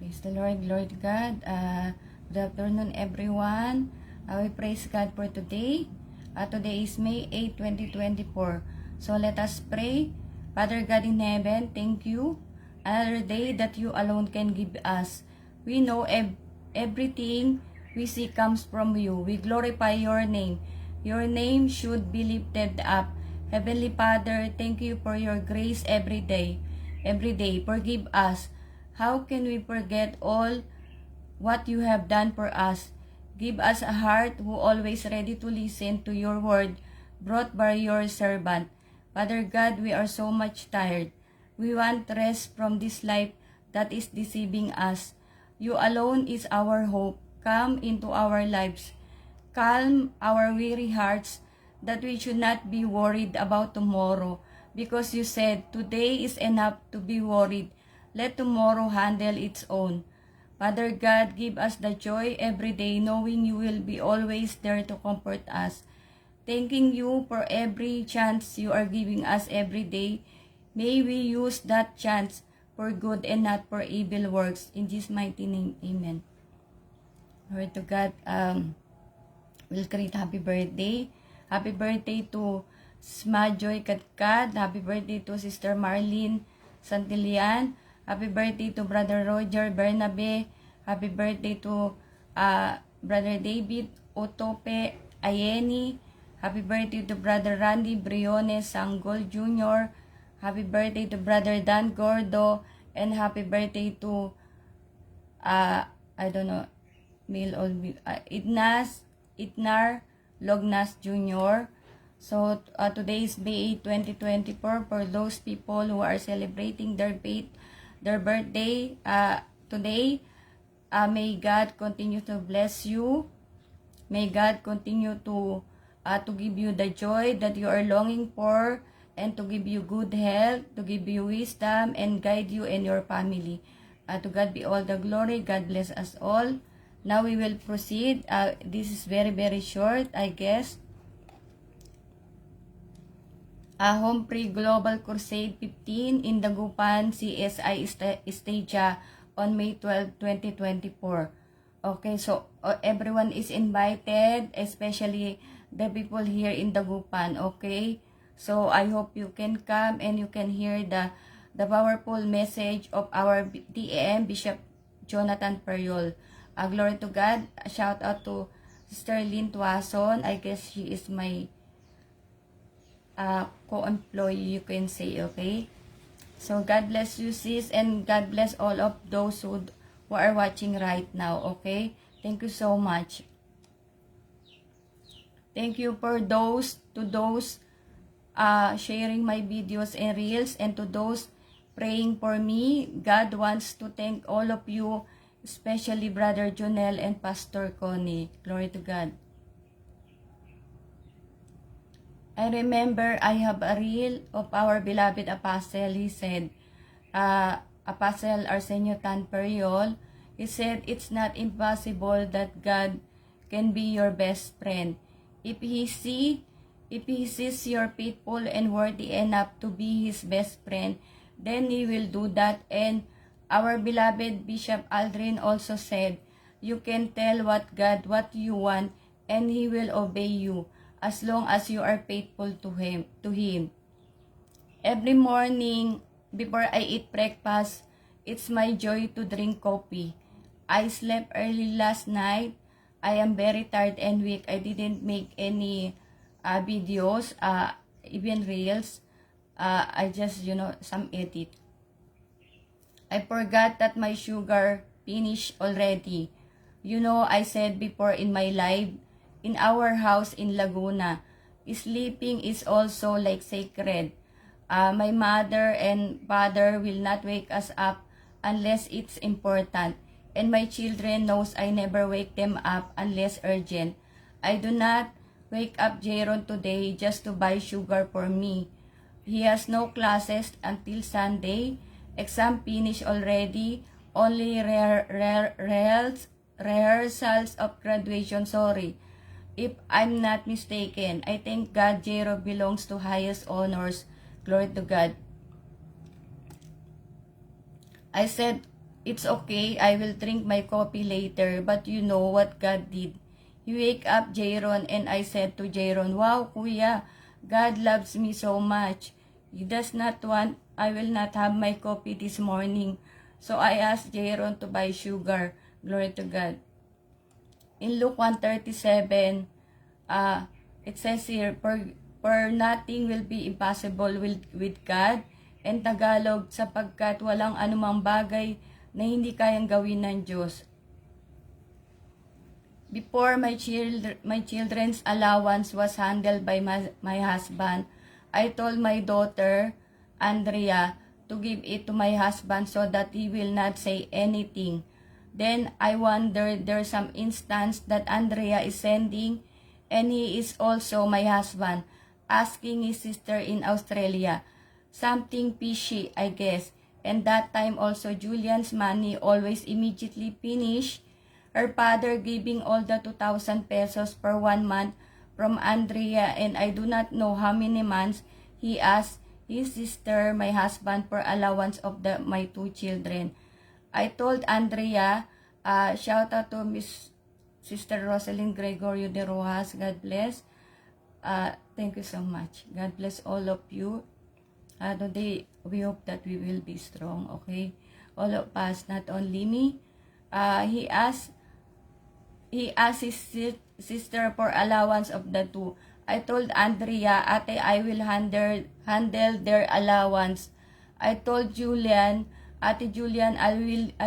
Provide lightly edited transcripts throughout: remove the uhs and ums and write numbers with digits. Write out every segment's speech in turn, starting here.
Praise the Lord, Lord God. Good afternoon, everyone. We praise God for today. Today is May 8, 2024. So let us pray. Father God in heaven, thank you. Another day that you alone can give us. We know everything we see comes from you. We glorify your name. Your name should be lifted up. Heavenly Father, thank you for your grace every day. Every day, forgive us. How can we forget all what you have done for us? Give us a heart who always ready to listen to your word brought by your servant. Father God, we are so much tired. We want rest from this life that is deceiving us. You alone is our hope. Come into our lives. Calm our weary hearts that we should not be worried about tomorrow, because you said today is enough to be worried. Let tomorrow handle its own. Father God, give us the joy every day knowing you will be always there to comfort us. Thanking you for every chance you are giving us every day. May we use that chance for good and not for evil works. In Jesus' mighty name, amen. Glory to God. We'll greet happy birthday. Happy birthday to Smajoy Katkad. Happy birthday to Sister Marlene Santillan. Happy birthday to Brother Roger Bernabe. Happy birthday to Brother David Otope Ayeni. Happy birthday to Brother Randy Briones Sanggol Jr. Happy birthday to Brother Dan Gordo. And happy birthday to, I don't know, Itnar Lognas Jr. So, today is May 8, 2024. For those people who are celebrating their birthday today, may God continue to bless you. May God continue to give you the joy that you are longing for, and to give you good health, to give you wisdom, and guide you and your family. To God be all the glory. God bless us all. Now we will proceed. This is very, very short, I guess. Humphrey Global Crusade 15 in Dagupan, CSI Estancia on May 12, 2024. Okay, so everyone is invited, especially the people here in Dagupan, okay? So I hope you can come and you can hear the powerful message of our DAM Bishop Jonathan Periol. Glory to God. A shout out to Sister Lynn Tuason. I guess she is my co-employee, you can say, okay? So God bless you, sis, and God bless all of those who are watching right now, okay? Thank you so much. Thank you for those sharing my videos and reels, and to those praying for me. God wants to thank all of you, especially Brother Jonel and Pastor Connie. Glory to God. I remember I have a reel of our beloved apostle. He said, Apostle Arsenio Tan Periol, he said, it's not impossible that God can be your best friend. If he sees you're faithful and worthy enough to be his best friend, then he will do that. And our beloved Bishop Aldrin also said, you can tell God what you want, and he will obey you, as long as you are faithful to him. Every morning, before I eat breakfast, it's my joy to drink coffee. I slept early last night. I am very tired and weak. I didn't make any videos, even reels. I just, some edit. I forgot that my sugar finished already. I said before in my live, in our house in Laguna, sleeping is also like sacred. My mother and father will not wake us up unless it's important. And my children knows I never wake them up unless urgent. I do not wake up Jaron today just to buy sugar for me. He has no classes until Sunday. Exam finished already. Only rehearsals of graduation, sorry. If I'm not mistaken, I think God Jero belongs to highest honors. Glory to God. I said It's okay, I will drink my coffee later. But you know what God did? He wake up Jayron and I said to Jayron, wow, kuya, God loves me so much. He does not want, I will not have my coffee this morning. So I asked Jayron to buy sugar. Glory to God. In Luke 1:37, it says here, for nothing will be impossible with God. And Tagalog, sapagkat walang anumang bagay na hindi kayang gawin ng Diyos. Before my children's allowance was handled by my husband, I told my daughter, Andrea, to give it to my husband so that he will not say anything. Then I wondered there's some instance that Andrea is sending, and he is also my husband, asking his sister in Australia. Something fishy, I guess. And that time also Julian's money always immediately finish. Her father giving all the 2,000 pesos per 1 month from Andrea, and I do not know how many months he asked his sister, my husband, for allowance of my 2 children. I told Andrea, shout out to Miss Sister Rosalyn Gregorio de Rojas, God bless. Thank you so much. God bless all of you. Today, we hope that we will be strong, okay? All of us, not only me. He asked his sister for allowance of the 2. I told Andrea, ate, I will handle their allowance. I told Julian, Ate Julian, I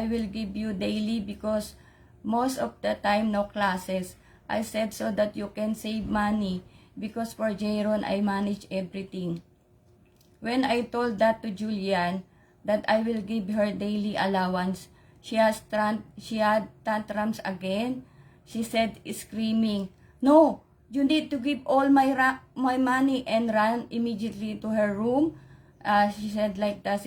will give you daily because most of the time no classes. I said so that you can save money because for Jayron I manage everything. When I told that to Julian that I will give her daily allowance, she had tantrums again. She said, screaming, "No, you need to give all my money," and ran immediately to her room. She said like that.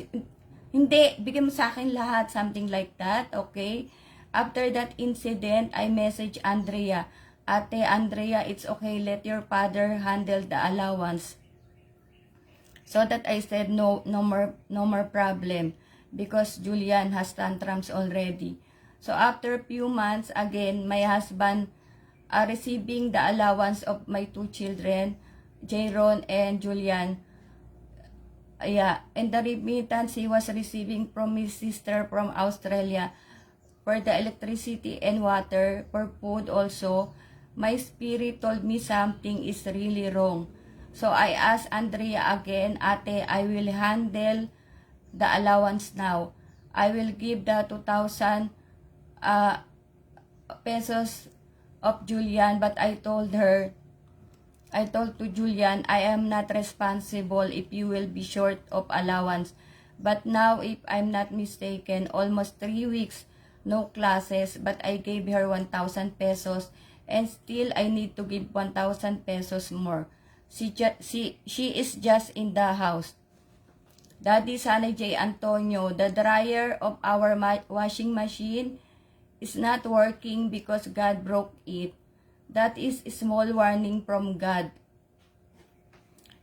Hindi, bigyan mo sa akin lahat, something like that, okay? After that incident, I messaged Andrea, Ate Andrea, it's okay, let your father handle the allowance. So that I said no more problem because Julian has tantrums already. So after a few months, again, my husband receiving the allowance of my 2 children, Jayron and Julian. And the remittance he was receiving from his sister from Australia for the electricity and water, for food also, my spirit told me something is really wrong. So I asked Andrea again, Ate, I will handle the allowance now. I will give the 2,000 pesos of Julian, but I told to Julian, I am not responsible if you will be short of allowance. But now, if I'm not mistaken, almost 3 weeks, no classes, but I gave her 1,000 pesos, and still I need to give 1,000 pesos more. She is just in the house. Daddy Sunny J. Antonio, the dryer of our washing machine is not working because God broke it. That is a small warning from God.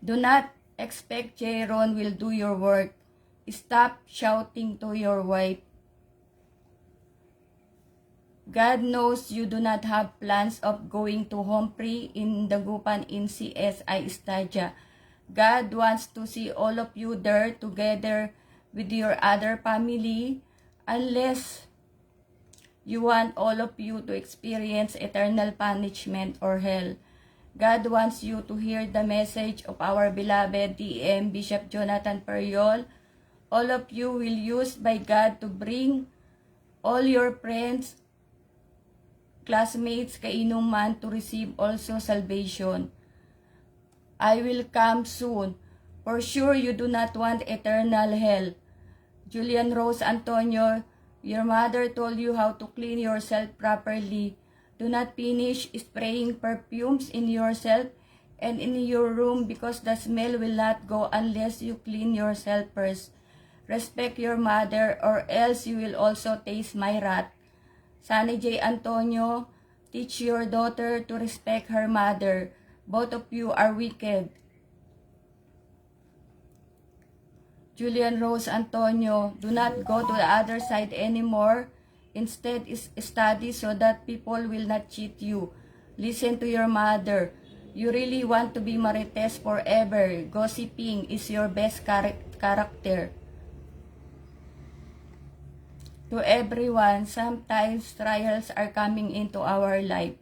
Do not expect Jayron will do your work. Stop shouting to your wife. God knows you do not have plans of going to Humphrey in Dagupan in CSI Estadia. God wants to see all of you there together with your other family, unless you want all of you to experience eternal punishment or hell. God wants you to hear the message of our beloved DM Bishop Jonathan Periol. All of you will used by God to bring all your friends, classmates, kainuman to receive also salvation. I will come soon. For sure you do not want eternal hell. Julian Rose Antonio, your mother told you how to clean yourself properly. Do not finish spraying perfumes in yourself and in your room because the smell will not go unless you clean yourself first. Respect your mother or else you will also taste my wrath. Sunny J. Antonio, teach your daughter to respect her mother. Both of you are wicked. Julian Rose Antonio, do not go to the other side anymore. Instead, study so that people will not cheat you. Listen to your mother. You really want to be Marites forever. Gossiping is your best character. To everyone, sometimes trials are coming into our life.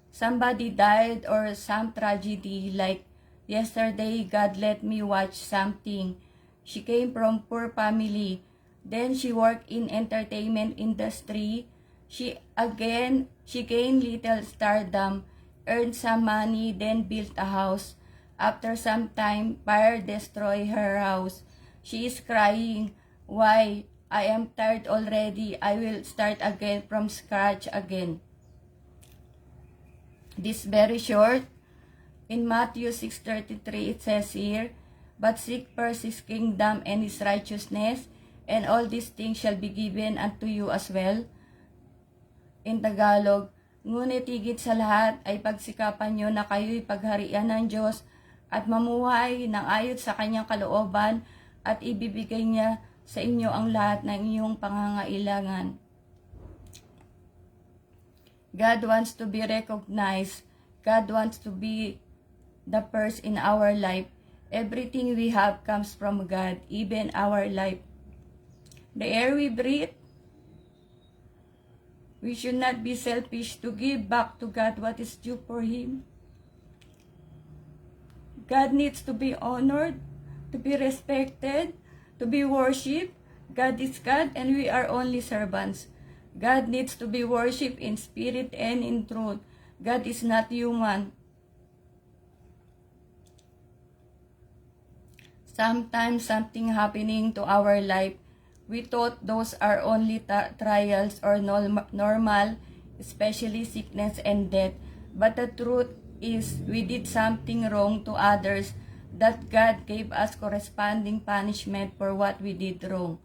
Somebody died or some tragedy, like yesterday God let me watch something. She came from poor family. Then she worked in entertainment industry. She gained little stardom, earned some money, then built a house. After some time, fire destroyed her house. She is crying, "Why? I am tired already. I will start again from scratch again." This very short. In Matthew 6:33 it says here, "But seek first his kingdom and his righteousness, and all these things shall be given unto you as well." In Tagalog, ngunit higit sa lahat ay pagsikapan nyo na kayo'y pagharian ng Diyos at mamuhay ng ayon sa kanyang kalooban at ibibigay niya sa inyo ang lahat ng inyong pangangailangan. God wants to be recognized. God wants to be the first in our life. Everything we have comes from God, even our life. The air we breathe, we should not be selfish to give back to God what is due for Him. God needs to be honored, to be respected, to be worshipped. God is God and we are only servants. God needs to be worshipped in spirit and in truth. God is not human. Sometimes something happening to our life, we thought those are only trials or normal, especially sickness and death. But the truth is, we did something wrong to others that God gave us corresponding punishment for what we did wrong.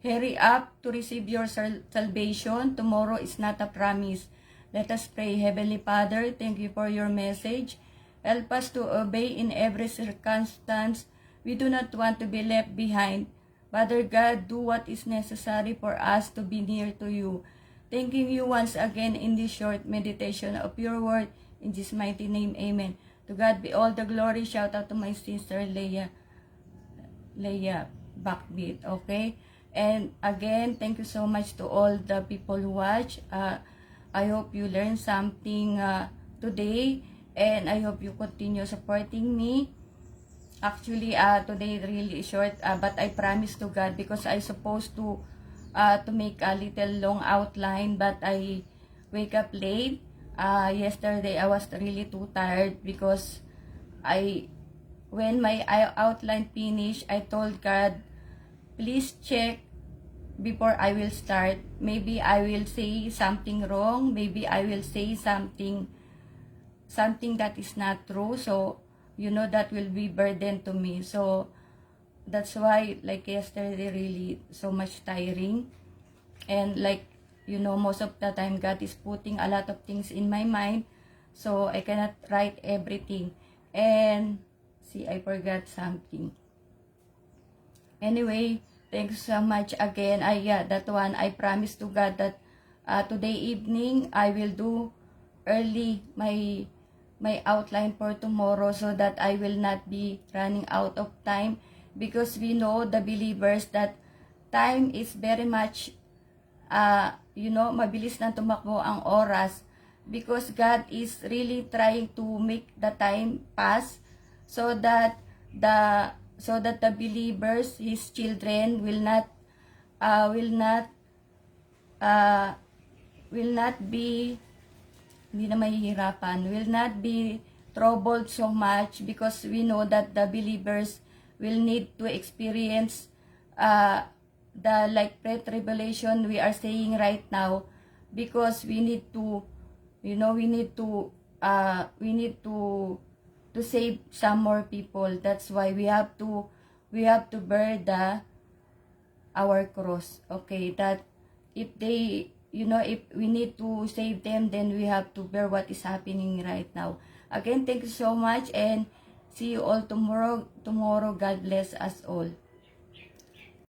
Hurry up to receive your salvation. Tomorrow is not a promise. Let us pray. Heavenly Father, thank you for your message. Help us to obey in every circumstance. We do not want to be left behind. Father God, do what is necessary for us to be near to you. Thanking you once again in this short meditation of your word. In Jesus' mighty name, amen. To God be all the glory. Shout out to my sister Leah Backbeat, okay? And again, thank you so much to all the people who watch. I hope you learned something today, and I hope you continue supporting me. Actually, today really short, but I promise to God because I supposed to make a little long outline, but I wake up late. Yesterday, I was really too tired because when my outline finished, I told God, please check before I will start. Maybe I will say something wrong. Maybe I will say something that is not true. So, you know, that will be burden to me. So that's why, like yesterday, really so much tiring. And like, you know, most of the time God is putting a lot of things in my mind, so I cannot write everything. And see, I forgot something. Anyway, thanks so much again. That one, I promise to God that today evening I will do early my outline for tomorrow so that I will not be running out of time, because we know, the believers, that time is very much mabilis na tumakbo ang oras, because God is really trying to make the time pass so that the believers, his children, will not be, hindi na mahihirapan, will not be troubled so much, because we know that the believers will need to experience the like pre-tribulation we are saying right now, because we need to save some more people. That's why we have to bear our cross, okay? That if they, if we need to save them, then we have to bear what is happening right now. Again, thank you so much, and see you all tomorrow. God bless us all.